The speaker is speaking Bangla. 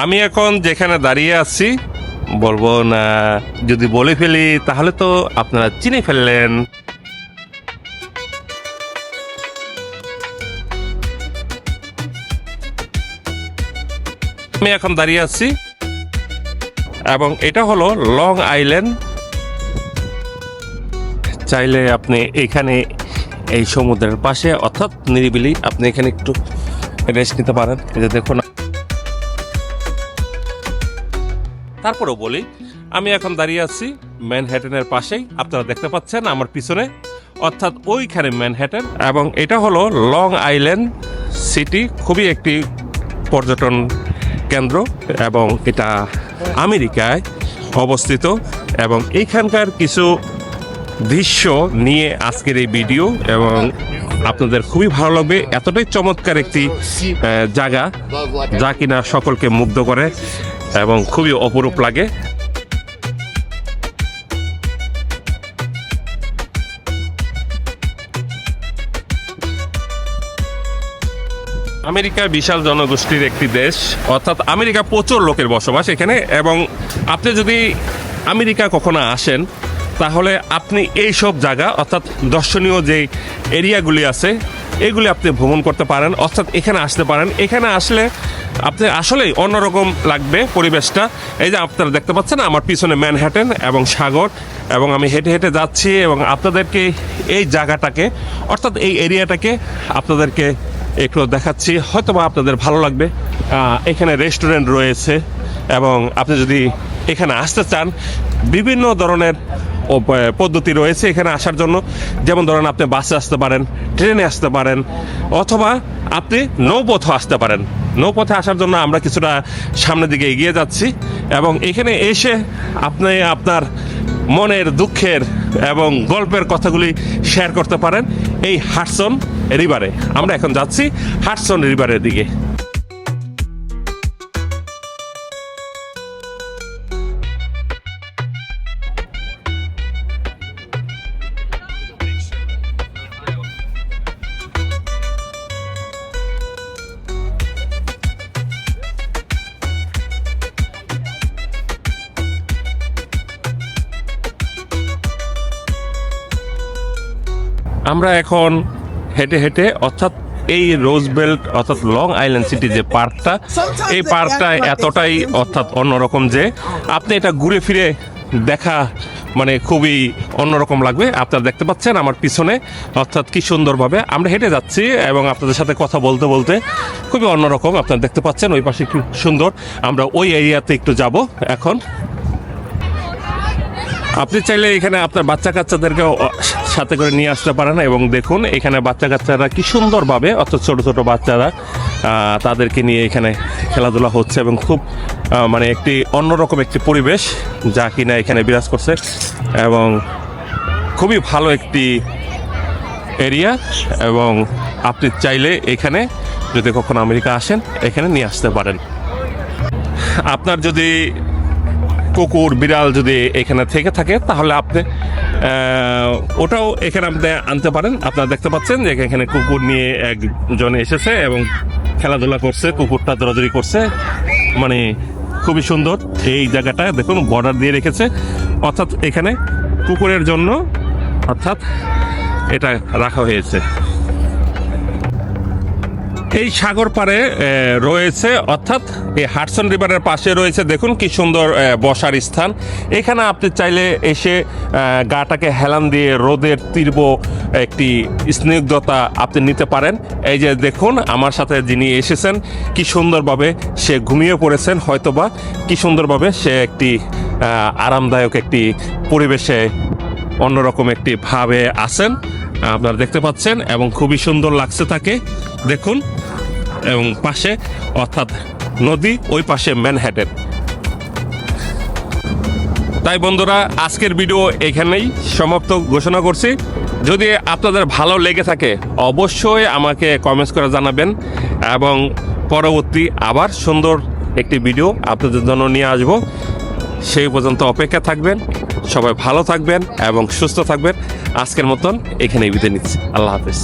আমি এখন যেখানে দাঁড়িয়ে আছি বলবো না, যদি বলে ফেলি তাহলে তো আপনারা চিনে ফেললেন। আমি এখন দাঁড়িয়ে আছি এবং এটা হলো লং আইল্যান্ড। চাইলে আপনি এখানে এই সমুদ্রের পাশে অর্থাৎ নিরিবিলি আপনি এখানে একটু রেস্ট নিতে পারেন। এই যে দেখুন, তারপরেও বলি আমি এখন দাঁড়িয়ে আছি ম্যানহাটনের পাশেই, আপনারা দেখতে পাচ্ছেন আমার পিছনে, অর্থাৎ ওইখানে ম্যানহাটন। এবং এটা হলো লং আইল্যান্ড সিটি, খুবই একটি পর্যটন কেন্দ্র এবং এটা আমেরিকায় অবস্থিত। এবং এইখানকার কিছু দৃশ্য নিয়ে আজকের এই ভিডিও, এবং আপনাদের খুবই ভালো লাগবে। এতটাই চমৎকার একটি জায়গা যা কিনা সকলকে মুগ্ধ করে এবং খুবই অপরূপ লাগে। আমেরিকা বিশাল জনগোষ্ঠীর একটি দেশ, অর্থাৎ আমেরিকা প্রচুর লোকের বসবাস এখানে। এবং আপনি যদি আমেরিকা কখনো আসেন তাহলে আপনি এই সব জায়গা অর্থাৎ দর্শনীয় যে এরিয়াগুলি আছে এগুলি আপনি ভ্রমণ করতে পারেন, অর্থাৎ এখানে আসতে পারেন। এখানে আসলে আপনি আসলেই অন্যরকম লাগবে পরিবেশটা। এই যে আপনারা দেখতে পাচ্ছেন আমার পিছনে ম্যানহাটন এবং সাগর, এবং আমি হেঁটে হেঁটে যাচ্ছি এবং আপনাদেরকে এই জায়গাটাকে অর্থাৎ এই এরিয়াটাকে আপনাদেরকে একটু দেখাচ্ছি, হয়তো বা আপনাদের ভালো লাগবে। এখানে রেস্টুরেন্ট রয়েছে এবং আপনি যদি এখানে আসতে চান বিভিন্ন ধরনের পদ্ধতি রয়েছে এখানে আসার জন্য। যেমন ধরেন আপনি বাসে আসতে পারেন, ট্রেনে আসতে পারেন, অথবা আপনি নৌপথে আসতে পারেন। নৌপথে আসার জন্য আমরা কিছুটা সামনের দিকে এগিয়ে যাচ্ছি এবং এখানে এসে আপনি আপনার মনের দুঃখের এবং গল্পের কথাগুলি শেয়ার করতে পারেন এই হাডসন রিভারে। আমরা এখন যাচ্ছি হাডসন রিভারের দিকে। আমরা এখন হেঁটে হেঁটে অর্থাৎ এই রোজবেল্ট অর্থাৎ লং আইল্যান্ড সিটি যে পার্কটা, এই পার্কটা এতটাই অর্থাৎ অন্যরকম যে আপনি এটা ঘুরে ফিরে দেখা মানে খুবই অন্যরকম লাগবে। আপনারা দেখতে পাচ্ছেন আমার পিছনে অর্থাৎ কি সুন্দরভাবে আমরা হেঁটে যাচ্ছি এবং আপনাদের সাথে কথা বলতে বলতে খুবই অন্যরকম। আপনারা দেখতে পাচ্ছেন ওই পাশে কি সুন্দর। আমরা ওই এরিয়াতে একটু যাব এখন। আপনি চাইলে এখানে আপনার বাচ্চা কাচ্চাদেরকে সাথে করে নিয়ে আসতে পারেন এবং দেখুন এখানে বাচ্চা কাচ্চারা কি সুন্দরভাবে অর্থাৎ ছোটো ছোটো বাচ্চারা তাদেরকে নিয়ে এখানে খেলাধুলা হচ্ছে এবং খুব মানে একটি অন্যরকম একটি পরিবেশ যা কিনা এখানে বিরাজ করছে এবং খুবই ভালো একটি এরিয়া। এবং আপনি চাইলে এখানে যদি কখনো আমেরিকা আসেন এখানে নিয়ে আসতে পারেন। আপনার যদি কুকুর বিড়াল যদি এখানে থেকে থাকে তাহলে আপনি ওটাও এখানে আপনি আনতে পারেন। আপনারা দেখতে পাচ্ছেন যে এখানে কুকুর নিয়ে একজন এসেছে এবং খেলাধুলা করছে, কুকুরটা দৌড়াদৌড়ি করছে, মানে খুবই সুন্দর। এই জায়গাটা দেখুন বর্ডার দিয়ে রেখেছে, অর্থাৎ এখানে কুকুরের জন্য অর্থাৎ এটা রাখা হয়েছে। এই সাগর পাড়ে রয়েছে অর্থাৎ এই হাডসন রিভারের পাশে রয়েছে দেখুন কি সুন্দর বসার স্থান। এখানে আপনি চাইলে এসে গাটাকে হেলান দিয়ে রোদের তীব্র একটি স্নিগ্ধতা আপনি নিতে পারেন। এই যে দেখুন আমার সাথে যিনি এসেছেন কি সুন্দরভাবে সে ঘুমিয়ে পড়েছেন, হয়তোবা কি সুন্দরভাবে সে একটি আরামদায়ক একটি পরিবেশে অন্যরকম একটি ভাবে আছেন আপনারা দেখতে পাচ্ছেন এবং খুবই সুন্দর লাগছে তাকে দেখুন। এবং পাশে অর্থাৎ নদী, ওই পাশে ম্যানহাটন। তাই বন্ধুরা আজকের ভিডিও এখানেই সমাপ্ত ঘোষণা করছি। যদি আপনাদের ভালো লেগে থাকে অবশ্যই আমাকে কমেন্টস করে জানাবেন এবং পরবর্তী আবার সুন্দর একটি ভিডিও আপনাদের জন্য নিয়ে আসব। সেই পর্যন্ত অপেক্ষা থাকবেন। সবাই ভালো থাকবেন এবং সুস্থ থাকবেন। আজকের মতন এখানেই বিদায় নিচ্ছি। আল্লাহ হাফেজ।